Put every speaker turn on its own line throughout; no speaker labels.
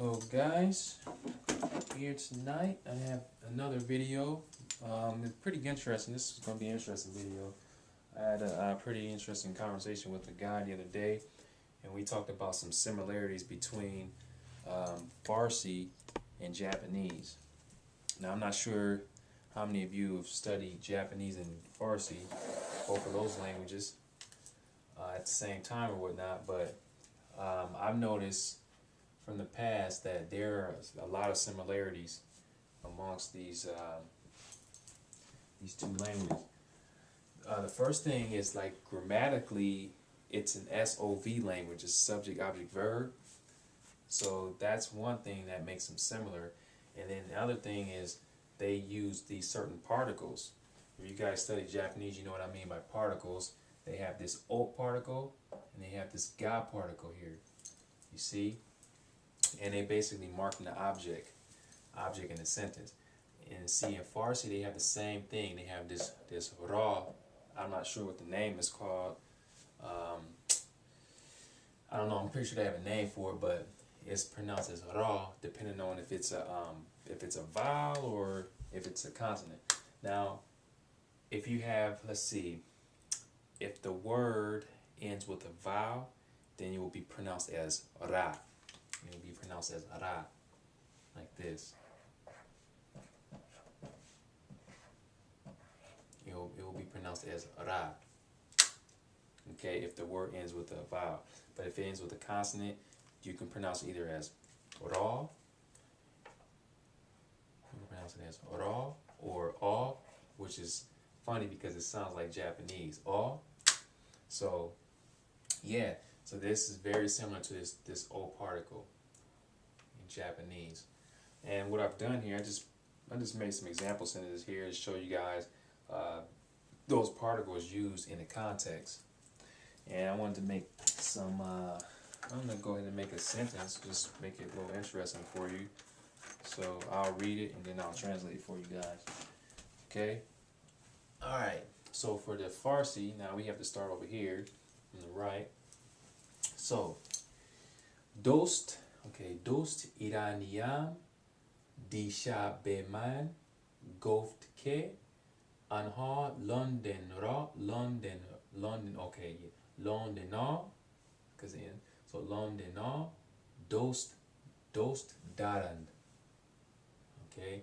Hello guys, here tonight I have another video. It's pretty interesting. This is going to be an interesting video. I had a pretty interesting conversation with a guy the other day, and we talked about some similarities between Farsi and Japanese. Now I'm not sure how many of you have studied Japanese and Farsi, both of those languages, at the same time or whatnot, but I've noticed from the past that there are a lot of similarities amongst these two languages. The first thing is, like, grammatically, it's an SOV language. It's subject, object, verb. So that's one thing that makes them similar. And then the other thing is they use these certain particles. If you guys study Japanese, you know what I mean by particles. They have this O particle and they have this ga particle here. You see? And they basically marking the object in the sentence. And see, in Farsi they have the same thing. They have this ra. I'm not sure what the name is called. I don't know. I'm pretty sure they have a name for it, but it's pronounced as ra, depending on if it's a vowel or if it's a consonant. Now, if you have, let's see, if the word ends with a vowel, then it will be pronounced as ra. It will be pronounced as ra, like this. It will be pronounced as ra. Okay, if the word ends with a vowel. But if it ends with a consonant, you can pronounce it either as ra, you can pronounce it as ra, or a, which is funny because it sounds like Japanese, a. So, yeah, so this is very similar to this O particle in Japanese. And what I've done here, I just made some example sentences here to show you guys those particles used in the context. And I wanted to make some, I'm going to go ahead and make a sentence, just make it a little interesting for you. So I'll read it and then I'll translate it for you guys. Okay? Alright, so for the Farsi, now we have to start over here on the right. So, dost iraniyam disha beman goft ke anha Londona, because so Londona dost daran. Okay.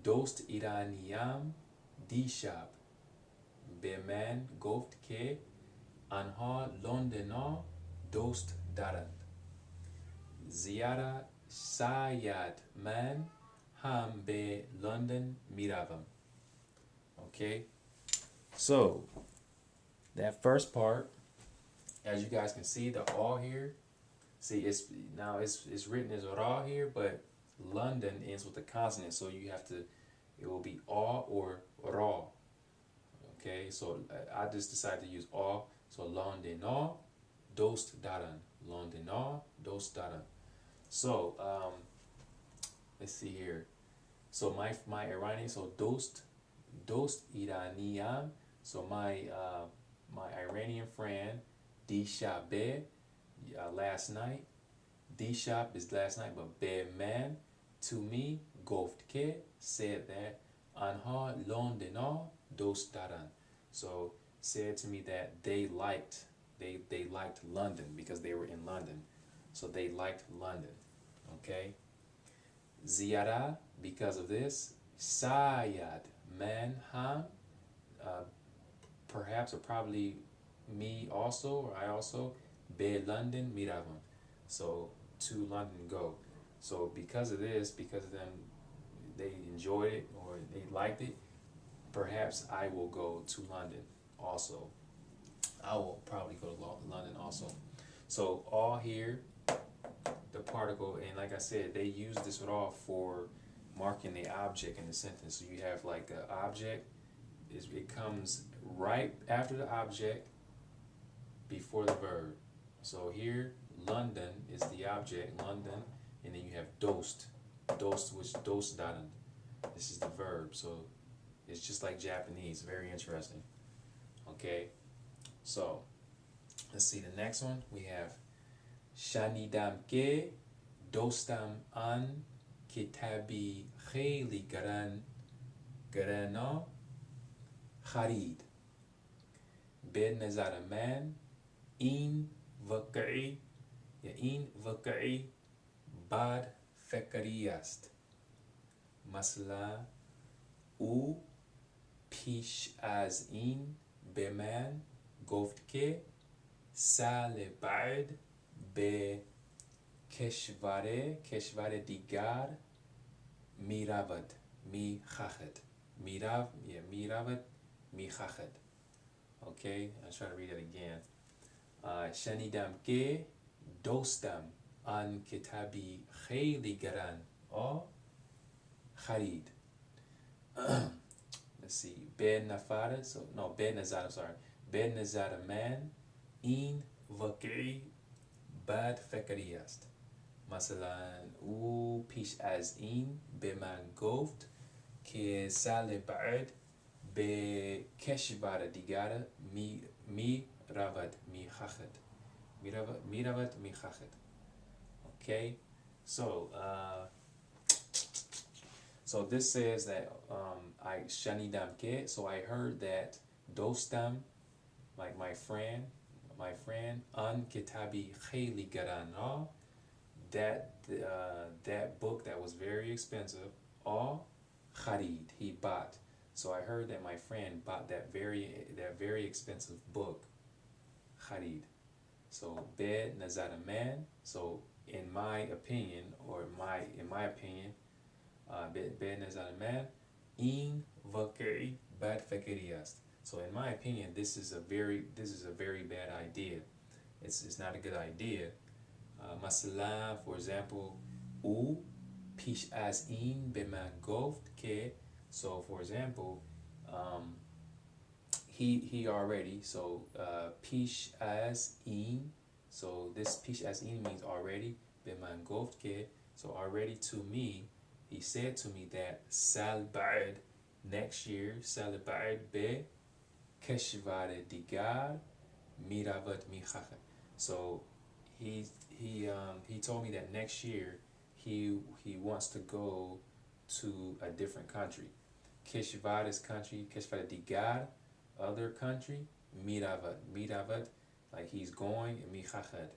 Dost iraniyam dishab beman goft ke anha Londona dost daran. Ziyara sayad man ham be London miravam. Okay. So that first part, as you guys can see, the all here, see, it's written as ra here, but London ends with a consonant, so you have to, it will be a or ra. Okay, so I just decided to use a, so Londona dost daran, Londona dost daran. So let's see here. So my Iranian, so dost Iranian. So my Iranian friend, Dishabe, last night. Dishab is last night, but be man to me, Goftke, said that Anha Londona dost daran. So said to me that they liked London because they were in London. So they liked London. Okay? Ziyara, because of this. Sayad, man, ham, perhaps or probably me also, or I also, be London miravam. So to London go. So because of this, because of them, they enjoyed it or they liked it, perhaps I will go to London also. I will probably go to London also. So all here, the particle, and like I said, they use this at all for marking the object in the sentence. So you have like an object, it comes right after the object, before the verb. So here, London is the object, London, and then you have dost, which dost daran. This is the verb. So it's just like Japanese, very interesting. Okay, so let's see the next one. We have Shanidamke دوستم آن کتابی خیلی گران خرید. به نظر من این واقعی این واقعی بد فکری است. مثلا او پیش از این به من گفت که سال بعد به کشور دیگر میرود میخواهد میخواهد. Okay, I'll try to read it again. شنیدم که دوستم آن کتابی خیلی گران خرید. Let's see. به نظر به نظر من این واقعی بد فکری است. مثلا او پیش از این به من گفت که سال بعد به کشور دیگر می رود میخواهد. Okay, so this says that I shanidam ke, so I heard that dostam, like my friend an kitabi khayli garana, that book that was very expensive, kharid, he bought. So I heard that my friend bought that very expensive book, kharid. So be nazar man, so in my opinion, به نظر من این واقعی bad فکری است. So in my opinion, this is a very bad idea. It's not a good idea. مثلا, for example, او پیش از این به من گفت که, so for example, he already, so پیش از این, so this پیش از این means already, به من گفت که, so already to me, he said to me that سال بعد, next year, سال بعد به کشور دیگر میرود میخواهد. So he told me that next year he wants to go to a different country. کشور is country, کشور دیگر, other country, میرود, like he's going, and میخواهد,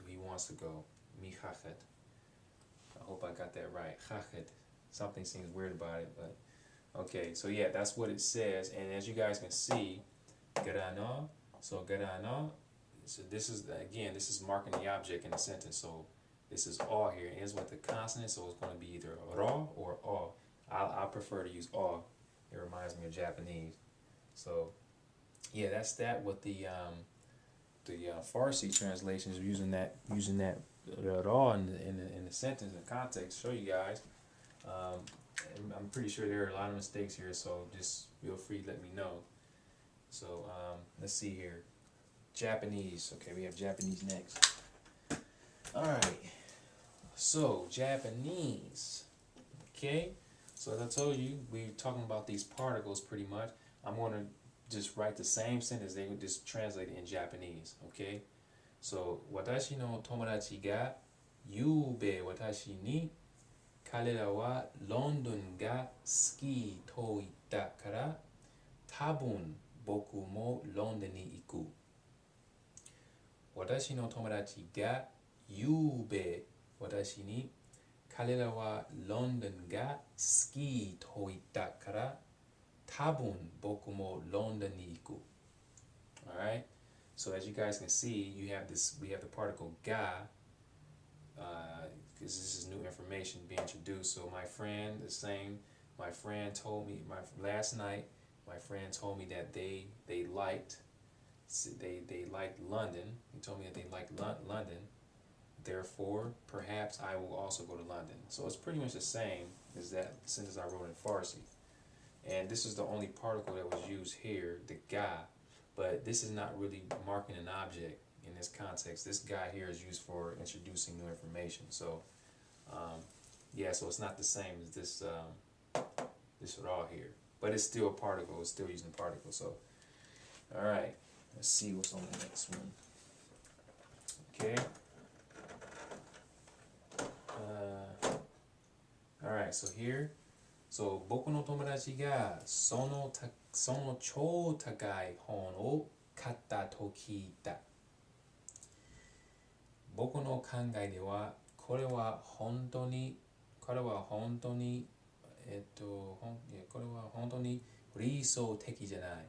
he wants to go, میخواهد. I hope I got that right. Chachad. Something seems weird about it, but okay. So yeah, that's what it says. And as you guys can see, garana. So garana. So this is marking the object in the sentence. So this is all here. It ends with the consonant, so it's going to be either ra or all. I prefer to use all. It reminds me of Japanese. So yeah, that's that with the Farsi translations using that raw in the sentence and context. Show you guys. I'm pretty sure there are a lot of mistakes here, so just feel free to let me know. So let's see here. Japanese. Okay, we have Japanese next. All right. So Japanese. Okay. So as I told you, we're talking about these particles pretty much. I'm going to just write the same sentence. They would just translate it in Japanese. Okay. So 私の友達がゆうべ私に彼らはロンドンが好きと言ったから多分僕もロンドンに行く。私の友達がゆうべ私に彼らはロンドンが好きと言ったから多分僕もロンドンに行く。Alright? So as you guys can see, we have the particle ga, because this is new information being introduced. So my friend is saying, my friend told me, last night, my friend told me that they liked London. He told me that they liked London. Therefore, perhaps I will also go to London. So it's pretty much the same as that sentence I wrote in Farsi. And this is the only particle that was used here, the ga. But this is not really marking an object in this context. This guy here is used for introducing new information. So, yeah, so it's not the same as this raw here. But it's still a particle. It's still using particle. So, all right. Let's see what's on the next one. Okay. Alright, so here, so 僕の友達がその超高い本を買ったと聞いた。僕の考えでは、これは本当に、これは本当に、これは本当に理想的じゃない。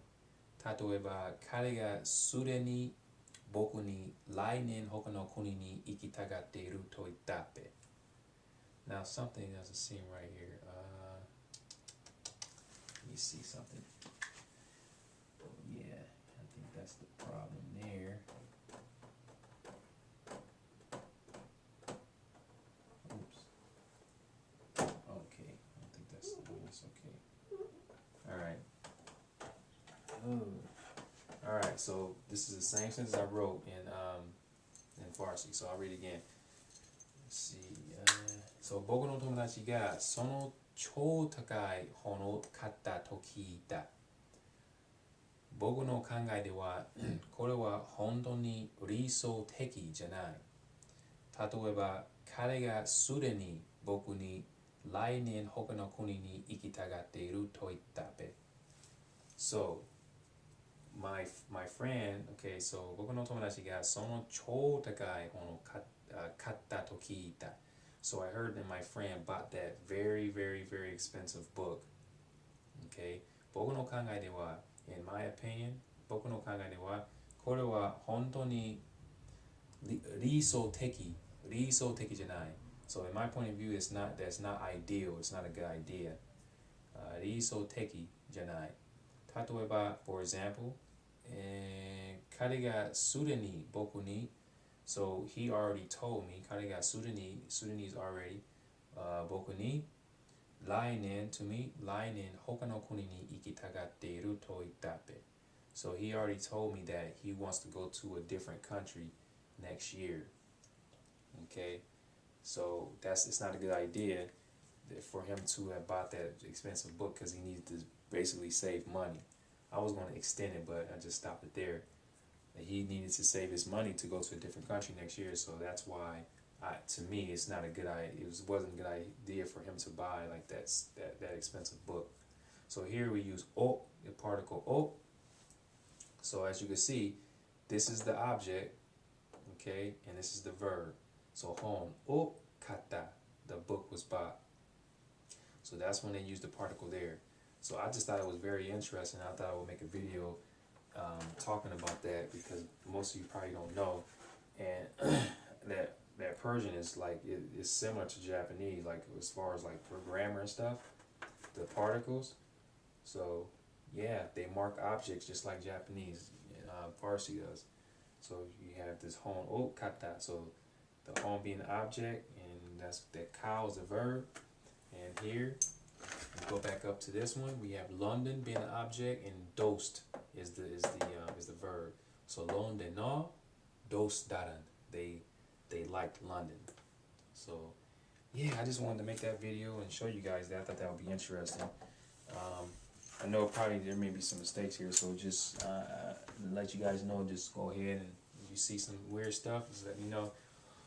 例えば、彼がすでに僕に来年他の国に行きたがっていると言ったって。Now something doesn't seem right here. Let me see something. Yeah, I think that's the problem there. Oops. Okay, I think that's okay. All right. All right. So this is the same sentence I wrote in Farsi. So I'll read it again. Let's see. So 僕の友達がその超高い本を買ったと聞いた。僕の考えでは、これは本当に理想的じゃない。例えば、彼がすでに僕に来年他の国に行きたがっていると言ったべ。So, my friend, okay, so 僕の友達がその超高い本を買ったと聞いた。So I heard that my friend bought that very, very, very expensive book. Okay? 僕の考えでは、in my opinion, 僕の考えでは、これは本当に理想的じゃない。So in my point of view, that's not ideal. It's not a good idea. 理想的じゃない。例えば、for example, 彼がすでに僕にSo he already told me, 彼がすでに is already 僕に来年 to me 来年他の国に行きたがっていると言ったべ。So he already told me that he wants to go to a different country next year. Okay, so it's not a good idea for him to have bought that expensive book because he needed to basically save money. I was going to extend it, but I just stopped it there. He needed to save his money to go to a different country next year, so that's why, to me, it's not a good idea. Wasn't a good idea for him to buy like that expensive book. So here we use o, the particle o. So as you can see, this is the object, okay, and this is the verb. So hon o kata, the book was bought. So that's when they use the particle there. So I just thought it was very interesting. I thought I would make a video talking about that because most of you probably don't know, and that Persian is like it's similar to Japanese, like as far as like for grammar and stuff, the particles. So yeah, they mark objects just like Japanese, Farsi does. So you have this hon o kata, so the hon being the object, and that's that cow is the verb, and here. Go back up to this one. We have London being the object, and dost is the verb. So London no, dost daran. They liked London. So yeah, I just wanted to make that video and show you guys that. I thought that would be interesting. I know probably there may be some mistakes here, so just let you guys know. Just go ahead and if you see some weird stuff, just let me know.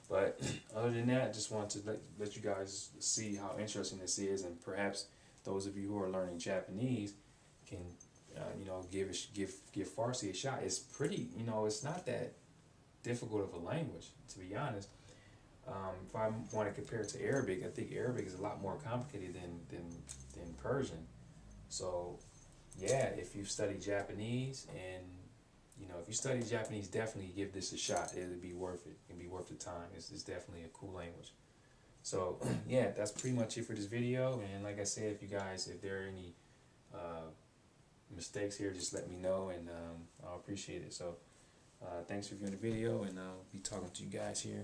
But other than that, I just wanted to let you guys see how interesting this is, and perhaps those of you who are learning Japanese can, give Farsi a shot. It's pretty, it's not that difficult of a language, to be honest. If I want to compare it to Arabic, I think Arabic is a lot more complicated than Persian. So, yeah, if you study Japanese and if you study Japanese, definitely give this a shot. It'll be worth it. It'll be worth the time. It's definitely a cool language. So yeah, that's pretty much it for this video. And like I said, if there are any mistakes here, just let me know, and I'll appreciate it. So thanks for viewing the video, and I'll be talking to you guys here